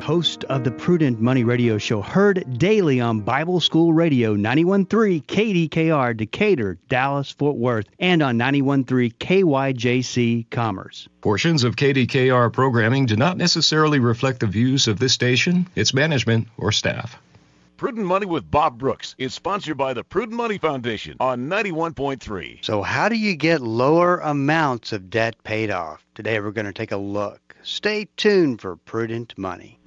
Host of the Prudent Money Radio Show, heard daily on Bible School Radio 91.3 KDKR, Decatur, Dallas, Fort Worth, and on 91.3 KYJC Commerce. Portions of KDKR programming do not necessarily reflect the views of this station, its management, or staff. Prudent Money with Bob Brooks is sponsored by the Prudent Money Foundation on 91.3. So how do you get lower amounts of debt paid off? Today we're going to take a look. Stay tuned for Prudent Money.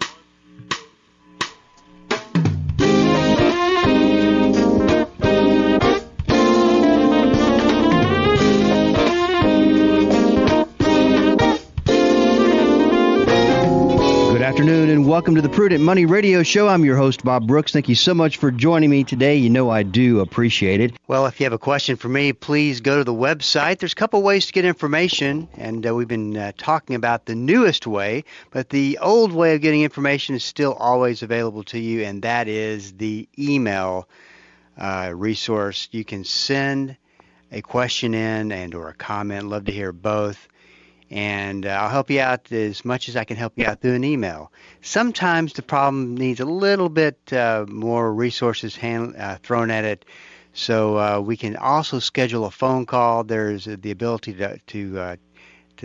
Good afternoon and welcome to the Prudent Money Radio Show. I'm your host, Bob Brooks. Thank you so much for joining me today. You know I do appreciate it. Well, if you have a question for me, please go to the website. There's a couple ways to get information, and we've been talking about the newest way, but the old way of getting information is still always available to you, and that is the email resource. You can send a question in and or a comment. Love to hear both. And I'll help you out as much as I can help you out through an email. Sometimes the problem needs a little bit more resources thrown at it, so we can also schedule a phone call. There's the ability to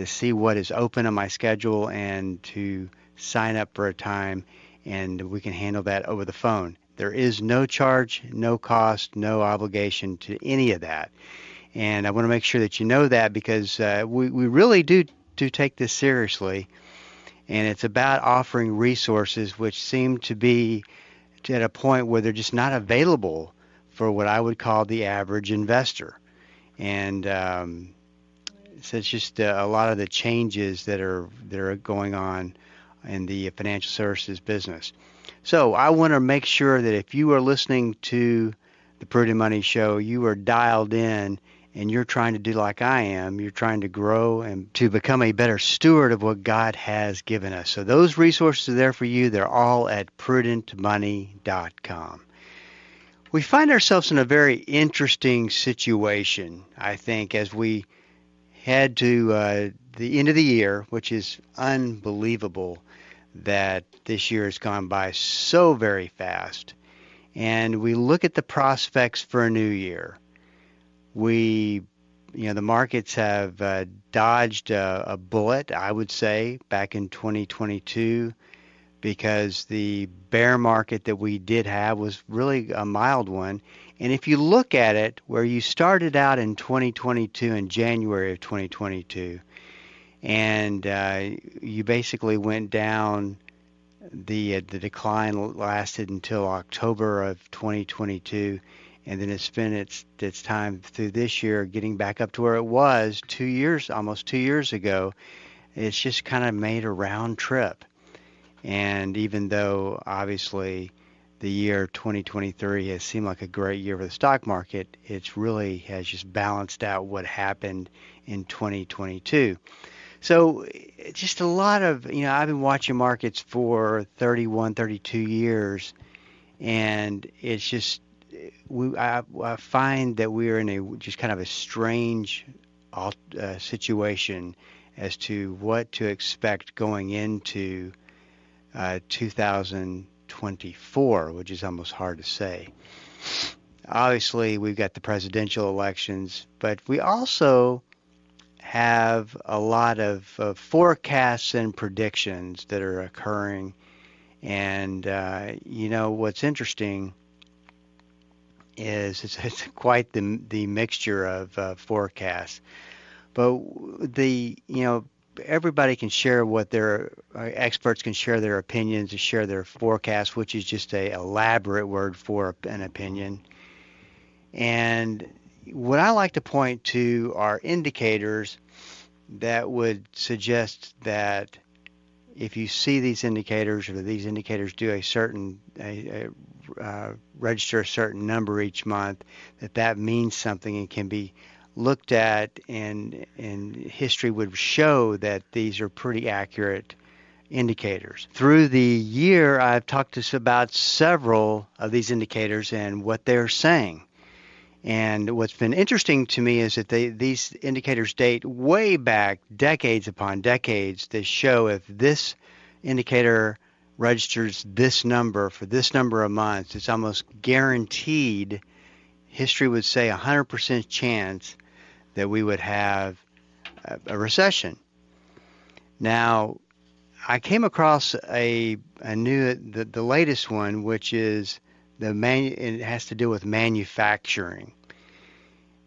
see what is open on my schedule and to sign up for a time, and we can handle that over the phone. There is no charge, no cost, no obligation to any of that. And I want to make sure that you know that because we really do take this seriously. And it's about offering resources which seem to be at a point where they're just not available for what I would call the average investor. And so it's just a lot of the changes that are going on in the financial services business. So I want to make sure that if you are listening to the Prudent Money Show, you are dialed in and you're trying to do like I am. You're trying to grow and to become a better steward of what God has given us. So those resources are there for you. They're all at prudentmoney.com. We find ourselves in a very interesting situation, I think, as we head to the end of the year, which is unbelievable that this year has gone by so very fast. And we look at the prospects for a new year. The markets have dodged a bullet, I would say, back in 2022 because the bear market that we did have was really a mild one. And if you look at it, where you started out in 2022, in January of 2022, and you basically went down, the decline lasted until October of 2022. And then it's spent its time through this year getting back up to where it was almost 2 years ago. It's just kind of made a round trip. And even though obviously the year 2023 has seemed like a great year for the stock market, it's really has just balanced out what happened in 2022. So just a lot of, I've been watching markets for 31, 32 years, and it's just, I find that we're in just kind of a strange situation as to what to expect going into 2024, which is almost hard to say. Obviously, we've got the presidential elections, but we also have a lot of forecasts and predictions that are occurring. And, what's interesting is it's quite the mixture of forecasts, but everybody can share what their experts can share their opinions and share their forecasts, which is just a elaborate word for an opinion. And what I like to point to are indicators that would suggest that if you see these indicators, or these indicators do a certain register a certain number each month, that means something and can be looked at, and history would show that these are pretty accurate indicators. Through the year, I've talked to us about several of these indicators and what they're saying. And what's been interesting to me is that these indicators date way back, decades upon decades, that show if this indicator registers this number for this number of months, it's almost guaranteed, history would say 100% chance that we would have a recession. Now, I came across the latest one, which is it has to do with manufacturing.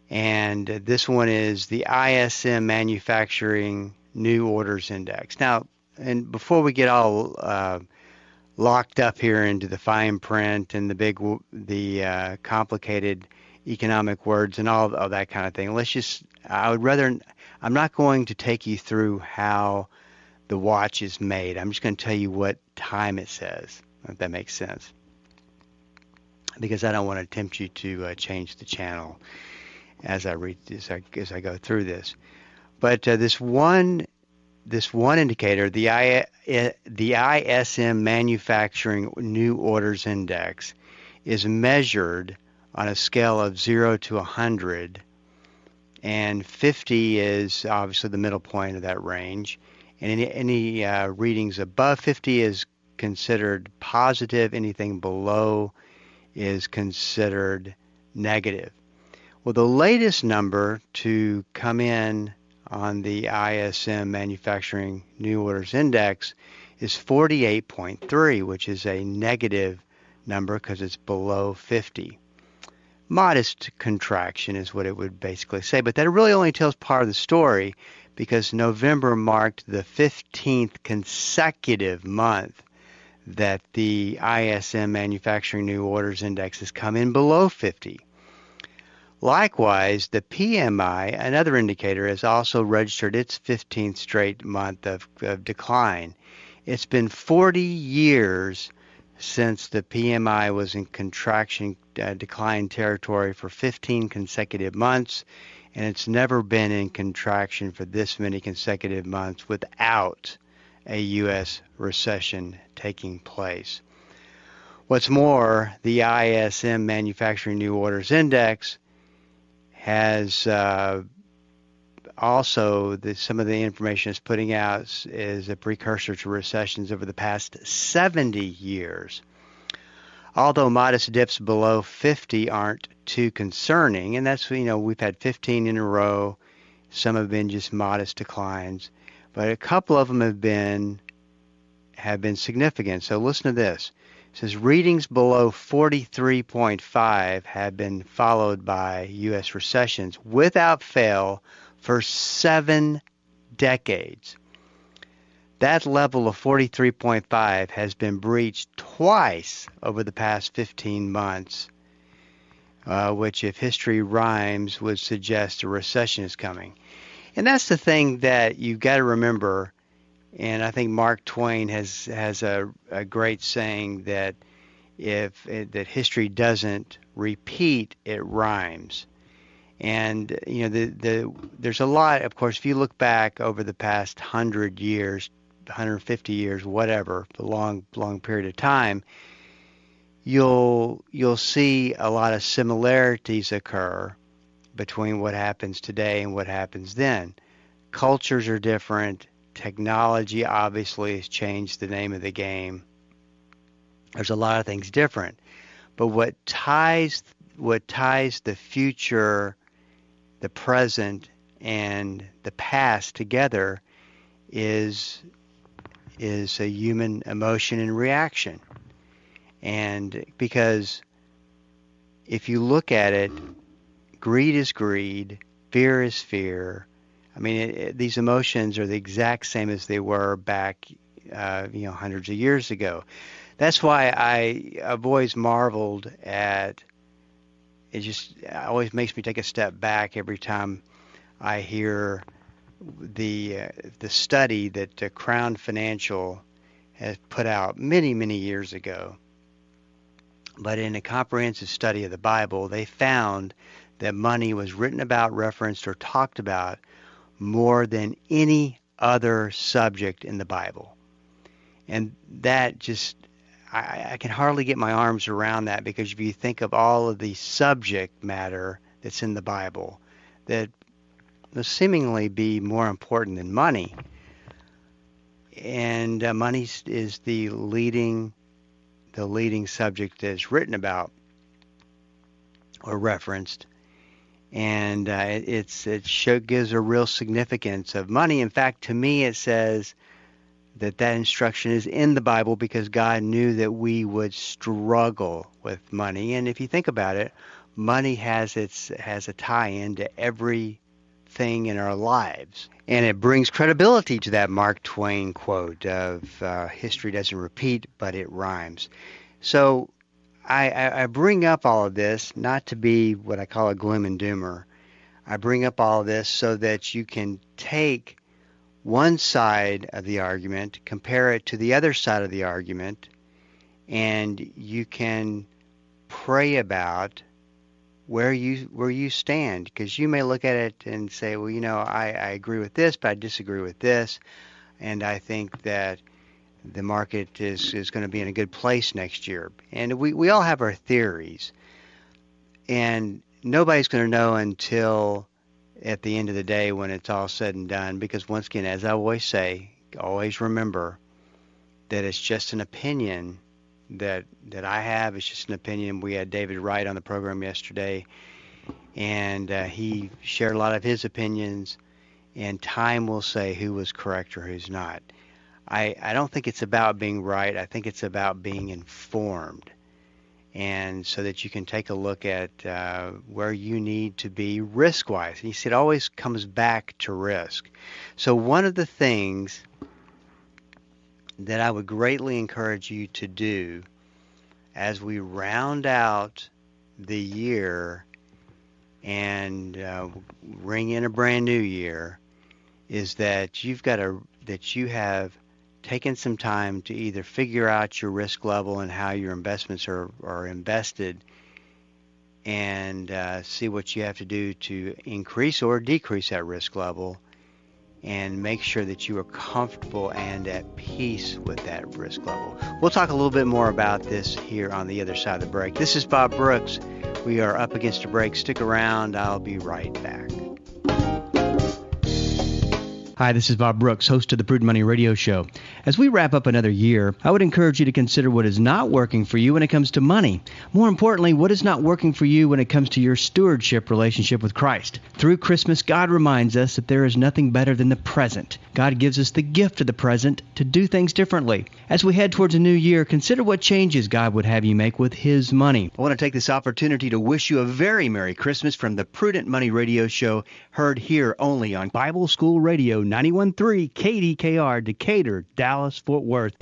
And this one is the ISM Manufacturing New Orders Index. Now, and before we get all locked up here into the fine print and the complicated economic words and all of that kind of thing, I'm not going to take you through how the watch is made. I'm just going to tell you what time it says, if that makes sense, because I don't want to tempt you to change the channel as I go through this. But this one indicator, the ISM Manufacturing New Orders Index, is measured on a scale of 0 to 100, and 50 is obviously the middle point of that range. And any readings above 50 is considered positive. Anything below is considered negative. Well, the latest number to come in on the ISM Manufacturing New Orders Index is 48.3, which is a negative number because it's below 50. Modest contraction is what it would basically say, but that really only tells part of the story, because November marked the 15th consecutive month that the ISM Manufacturing New Orders Index has come in below 50. Likewise, the PMI, another indicator, has also registered its 15th straight month of decline. It's been 40 years since the PMI was in contraction decline territory for 15 consecutive months, and it's never been in contraction for this many consecutive months without a U.S. recession taking place. What's more, the ISM Manufacturing New Orders Index has also, some of the information it's putting out is a precursor to recessions over the past 70 years. Although modest dips below 50 aren't too concerning, and that's, we've had 15 in a row. Some have been just modest declines, but a couple of them have been significant. So listen to this. It says readings below 43.5 have been followed by U.S. recessions without fail for 7 decades. That level of 43.5 has been breached twice over the past 15 months, which, if history rhymes, would suggest a recession is coming. And that's the thing that you've got to remember. And I think Mark Twain has a great saying that that history doesn't repeat, it rhymes. And there's a lot, of course, if you look back over the past 100 years, 150 years, whatever, the long period of time, you'll see a lot of similarities occur between what happens today and what happens then. Cultures are different. Technology obviously has changed the name of the game. There's a lot of things different. But what ties the future, the present, and the past together is a human emotion and reaction. And because if you look at it, greed is greed, fear is fear. I mean, these emotions are the exact same as they were back, hundreds of years ago. That's why I've always marveled at it. It always makes me take a step back every time I hear the study that Crown Financial has put out many, many years ago. But in a comprehensive study of the Bible, they found that money was written about, referenced, or talked about more than any other subject in the Bible. And that just, I can hardly get my arms around that, because if you think of all of the subject matter that's in the Bible that will seemingly be more important than money, and money is the leading subject that's written about or referenced, and it gives a real significance of money. In fact, to me, it says that instruction is in the Bible because God knew that we would struggle with money. And if you think about it, money has a tie-in to everything in our lives. And it brings credibility to that Mark Twain quote of history doesn't repeat, but it rhymes. So I bring up all of this not to be what I call a gloom and doomer. I bring up all of this so that you can take one side of the argument, compare it to the other side of the argument, and you can pray about where you stand, because you may look at it and say, well, I agree with this, but I disagree with this, and I think that the market is going to be in a good place next year. And we all have our theories, and nobody's going to know until at the end of the day when it's all said and done, because once again, as I always say, always remember that it's just an opinion that I have. It's just an opinion. We had David Wright on the program yesterday, and he shared a lot of his opinions, and time will say who was correct or who's not. I don't think it's about being right. I think it's about being informed, and so that you can take a look at where you need to be risk-wise. And he said it always comes back to risk. So one of the things that I would greatly encourage you to do as we round out the year and ring in a brand new year is that you have taken some time to either figure out your risk level and how your investments are invested, and see what you have to do to increase or decrease that risk level, and make sure that you are comfortable and at peace with that risk level. We'll talk a little bit more about this here on the other side of the break. This is Bob Brooks. We are up against a break. Stick around. I'll be right back. Hi, this is Bob Brooks, host of the Prudent Money Radio Show. As we wrap up another year, I would encourage you to consider what is not working for you when it comes to money. More importantly, what is not working for you when it comes to your stewardship relationship with Christ. Through Christmas, God reminds us that there is nothing better than the present. God gives us the gift of the present to do things differently. As we head towards a new year, consider what changes God would have you make with His money. I want to take this opportunity to wish you a very Merry Christmas from the Prudent Money Radio Show, heard here only on Bible School Radio 91.3 KDKR, Decatur, Dallas, Fort Worth.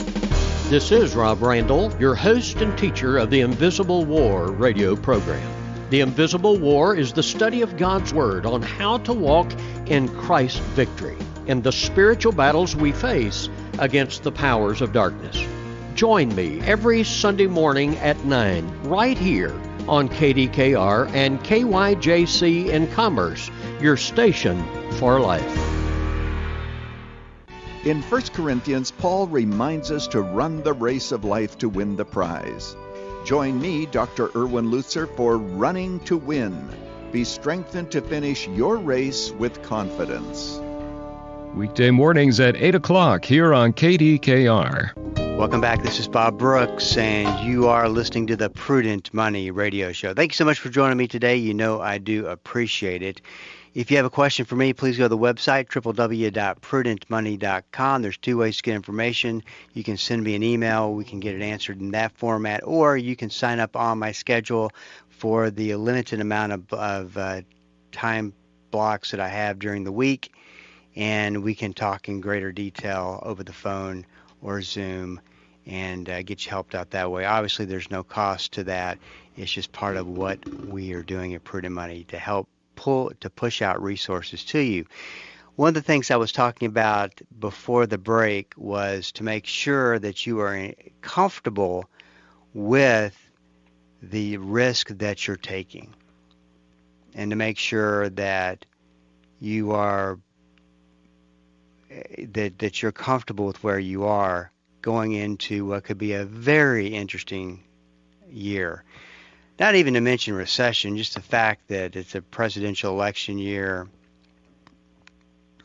This is Rob Randall, your host and teacher of the Invisible War radio program. The Invisible War is the study of God's Word on how to walk in Christ's victory in the spiritual battles we face against the powers of darkness. Join me every Sunday morning at 9 right here on KDKR and KYJC in Commerce, your station for life. In 1 Corinthians, Paul reminds us to run the race of life to win the prize. Join me, Dr. Erwin Lutzer, for Running to Win. Be strengthened to finish your race with confidence. Weekday mornings at 8 o'clock here on KDKR. Welcome back. This is Bob Brooks, and you are listening to the Prudent Money Radio Show. Thank you so much for joining me today. You know I do appreciate it. If you have a question for me, please go to the website, www.prudentmoney.com. There's two ways to get information. You can send me an email. We can get it answered in that format, or you can sign up on my schedule for the limited amount of time blocks that I have during the week, and we can talk in greater detail over the phone or Zoom and get you helped out that way. Obviously, there's no cost to that. It's just part of what we are doing at Prudent Money to help push out resources to you. One of the things I was talking about before the break was to make sure that you are comfortable with the risk that you're taking, and to make sure that you are that you're comfortable with where you are going into what could be a very interesting year. Not even to mention recession, just the fact that it's a presidential election year,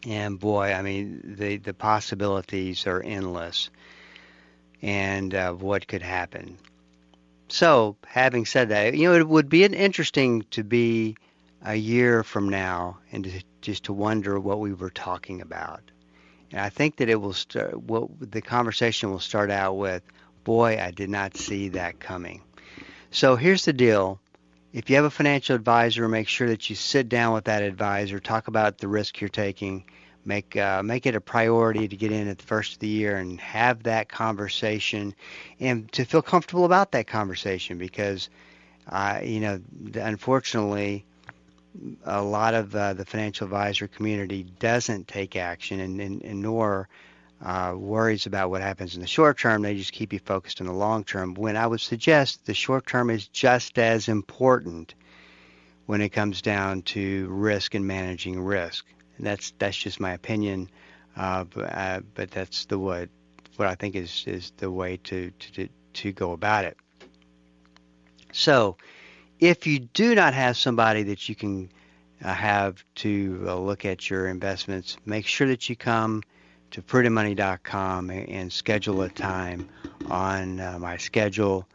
And boy, I mean, the possibilities are endless, and what could happen. So, having said that, it would be interesting to be a year from now and just to wonder what we were talking about. And I think that it will start. Well, the conversation will start out with, "Boy, I did not see that coming." So here's the deal. If you have a financial advisor, make sure that you sit down with that advisor, talk about the risk you're taking, make it a priority to get in at the first of the year and have that conversation, and to feel comfortable about that conversation because, unfortunately, a lot of the financial advisor community doesn't take action and nor worries about what happens in the short term. They just keep you focused on the long term, when I would suggest the short term is just as important when it comes down to risk and managing risk. And that's just my opinion, but that's what I think is the way to go about it. So if you do not have somebody that you can have to look at your investments, make sure that you come to prudentmoney.com and schedule a time on my schedule,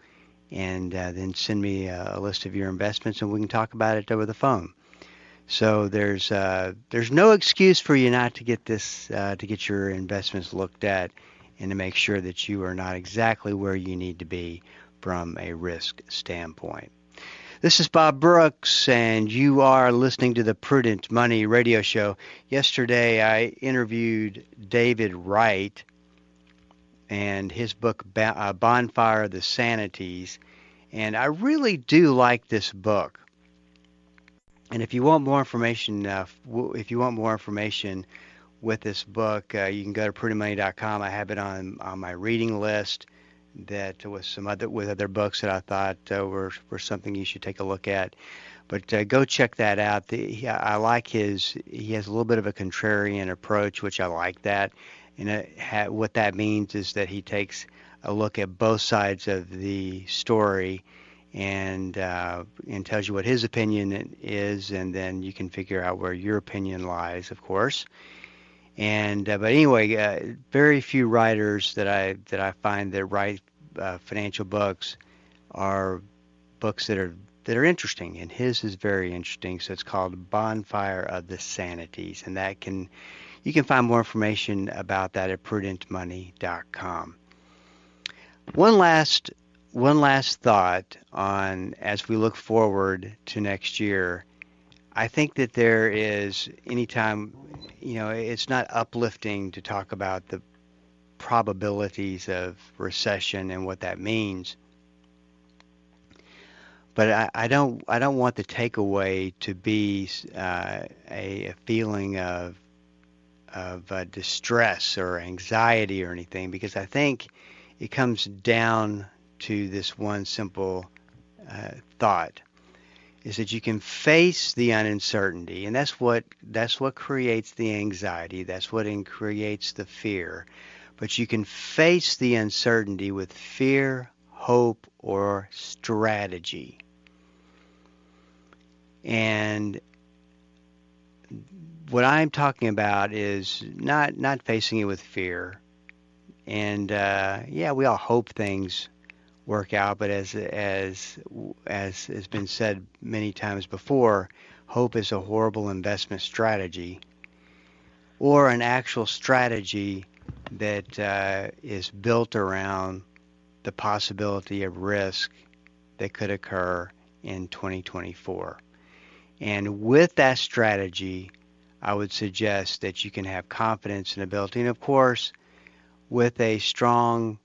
and then send me a list of your investments, and we can talk about it over the phone. So there's no excuse for you not to get to get your investments looked at and to make sure that you are not exactly where you need to be from a risk standpoint. This is Bob Brooks, and you are listening to the Prudent Money Radio Show. Yesterday, I interviewed David Wright and his book, Bonfire of the Sanities, and I really do like this book. And if you want more information, with this book, you can go to prudentmoney.com. I have it on my reading list. That was with other books that I thought were something you should take a look at. But go check that out. I like he has a little bit of a contrarian approach, which I like that. And what that means is that he takes a look at both sides of the story and tells you what his opinion is, and then you can figure out where your opinion lies, of course. And but anyway, very few writers that I find that write financial books are books that are interesting, and his is very interesting. So it's called Bonfire of the Sanities, and you can find more information about that at prudentmoney.com. One last thought on as we look forward to next year. I think that there is, anytime, it's not uplifting to talk about the probabilities of recession and what that means. But I don't want the takeaway to be a feeling of distress or anxiety or anything, because I think it comes down to this one simple thought. Is that you can face the uncertainty, and that's what creates the anxiety. That's what creates the fear. But you can face the uncertainty with fear, hope, or strategy. And what I'm talking about is not facing it with fear. And we all hope things work out, but as has been said many times before, hope is a horrible investment strategy, or an actual strategy that is built around the possibility of risk that could occur in 2024. And with that strategy, I would suggest that you can have confidence and ability, and of course, with a strong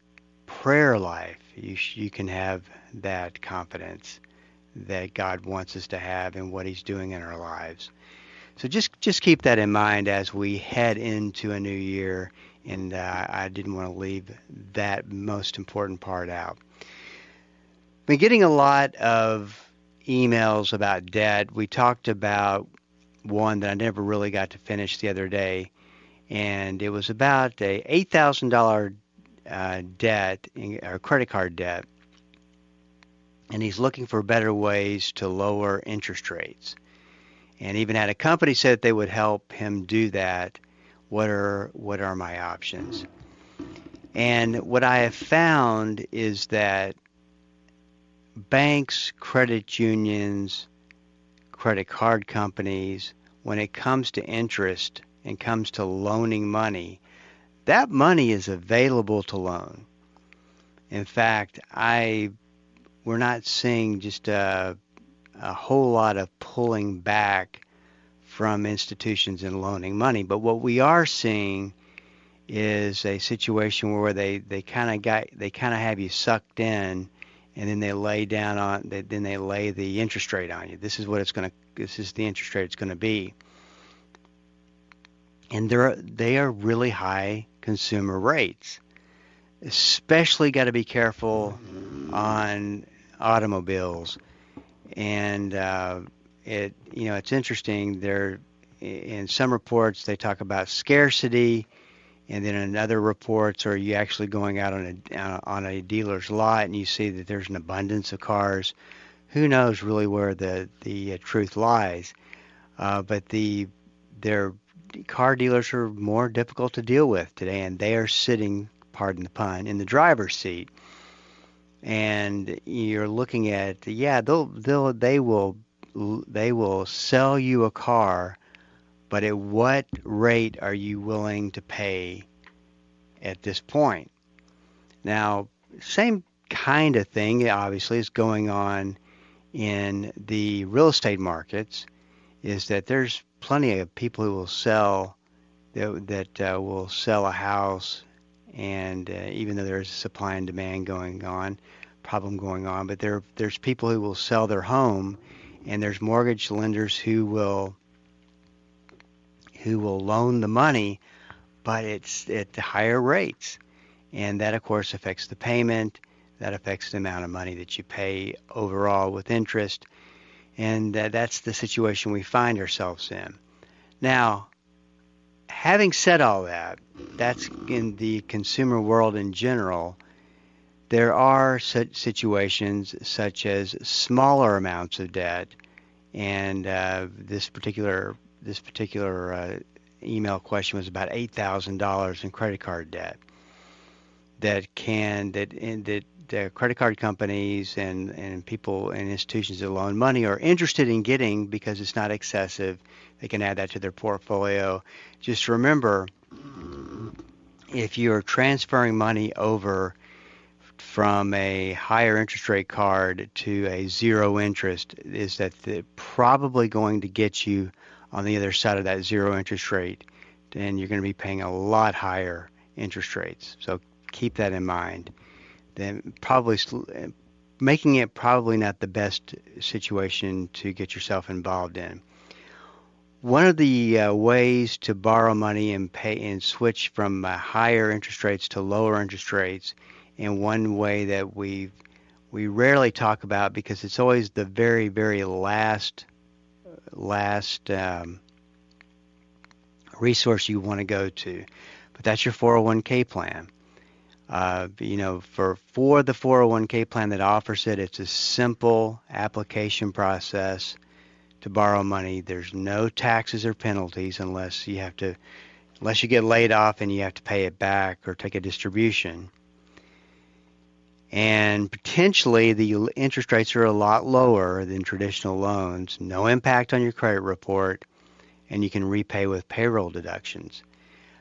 prayer life, you can have that confidence that God wants us to have in what He's doing in our lives. So just keep that in mind as we head into a new year, and I didn't want to leave that most important part out. I've been getting a lot of emails about debt. We talked about one that I never really got to finish the other day, and it was about a $8,000 debt, or credit card debt, and he's looking for better ways to lower interest rates, and even had a company said they would help him do that. what are my options? And what I have found is that banks, credit unions, credit card companies, when it comes to interest and comes to loaning money, that money is available to loan. In fact, we're not seeing just a whole lot of pulling back from institutions and loaning money. But what we are seeing is a situation where they kind of have you sucked in, and then they lay the interest rate on you. This is the interest rate it's going to be. And they are really high consumer rates. Especially got to be careful on automobiles. And it's interesting. In some reports they talk about scarcity, and then in other reports, are you actually going out on a dealer's lot and you see that there's an abundance of cars? Who knows really where the truth lies? But their car dealers are more difficult to deal with today, and they are sitting, pardon the pun, in the driver's seat. And you're looking at, they will sell you a car, but at what rate are you willing to pay at this point? Now, same kind of thing obviously is going on in the real estate markets, is that there's plenty of people who will sell will sell a house, and even though there's a supply and demand problem going on, but there's people who will sell their home, and there's mortgage lenders who will loan the money, but it's at higher rates, and that of course affects the payment. That affects the amount of money that you pay overall with interest, and that's the situation we find ourselves in. Now, having said all that, that's in the consumer world in general. There are such situations such as smaller amounts of debt, and this particular email question was about $8,000 in credit card debt that the credit card companies and people and institutions that loan money are interested in getting, because it's not excessive. They can add that to their portfolio. Just remember, if you're transferring money over from a higher interest rate card to a zero interest, is that they're probably going to get you on the other side of that zero interest rate, and you're going to be paying a lot higher interest rates. So keep that in mind. Then probably making it probably not the best situation to get yourself involved in. One of the ways to borrow money and pay and switch from higher interest rates to lower interest rates, and one way that we rarely talk about because it's always the very, very last resource you want to go to, but that's your 401k plan. For the 401k plan that offers it, it's a simple application process to borrow money. There's no taxes or penalties unless you get laid off and you have to pay it back or take a distribution. And potentially the interest rates are a lot lower than traditional loans. No impact on your credit report, and you can repay with payroll deductions.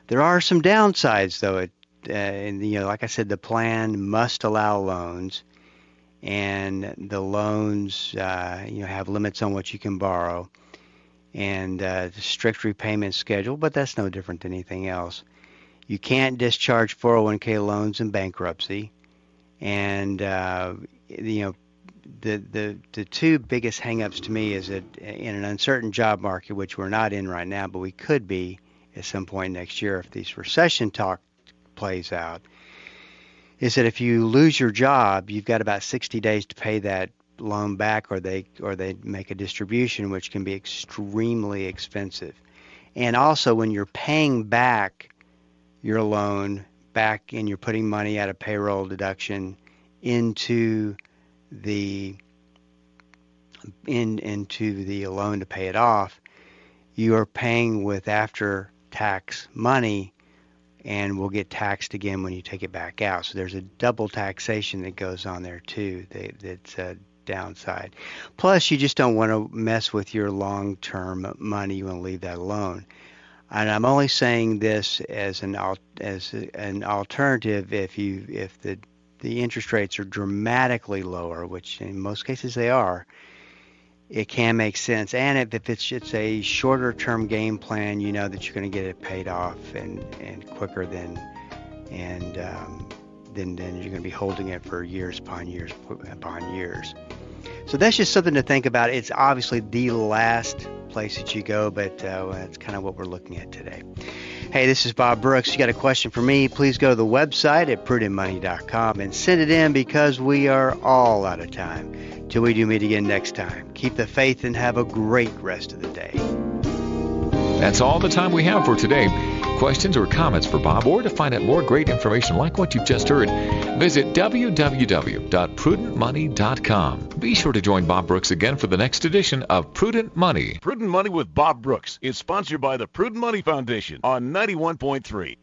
There are some downsides, though. Like I said, the plan must allow loans, and the loans, have limits on what you can borrow, and the strict repayment schedule. But that's no different than anything else. You can't discharge 401k loans in bankruptcy, and the two biggest hangups to me is that in an uncertain job market, which we're not in right now, but we could be at some point next year if this recession talk plays out, is that if you lose your job, you've got about 60 days to pay that loan back, or they make a distribution, which can be extremely expensive. And also, when you're paying back your loan back and you're putting money out of payroll deduction into the loan to pay it off, you are paying with after tax money and will get taxed again when you take it back out. So there's a double taxation that goes on there too. That's a downside. Plus, you just don't want to mess with your long-term money. You want to leave that alone. And I'm only saying this as an alternative if the interest rates are dramatically lower, which in most cases they are. It can make sense, and if it's a shorter term game plan, you know that you're going to get it paid off and quicker than you're going to be holding it for years upon years upon years. So that's just something to think about. It's obviously the last place that you go, but that's kind of what we're looking at today. Hey, this is Bob Brooks. You got a question for me, please go to the website at prudentmoney.com and send it in, because we are all out of time. Till we do meet again next time, keep the faith and have a great rest of the day. That's all the time we have for today. Questions or comments for Bob, or to find out more great information like what you've just heard, visit www.prudentmoney.com. Be sure to join Bob Brooks again for the next edition of Prudent Money. Prudent Money with Bob Brooks is sponsored by the Prudent Money Foundation on 91.3.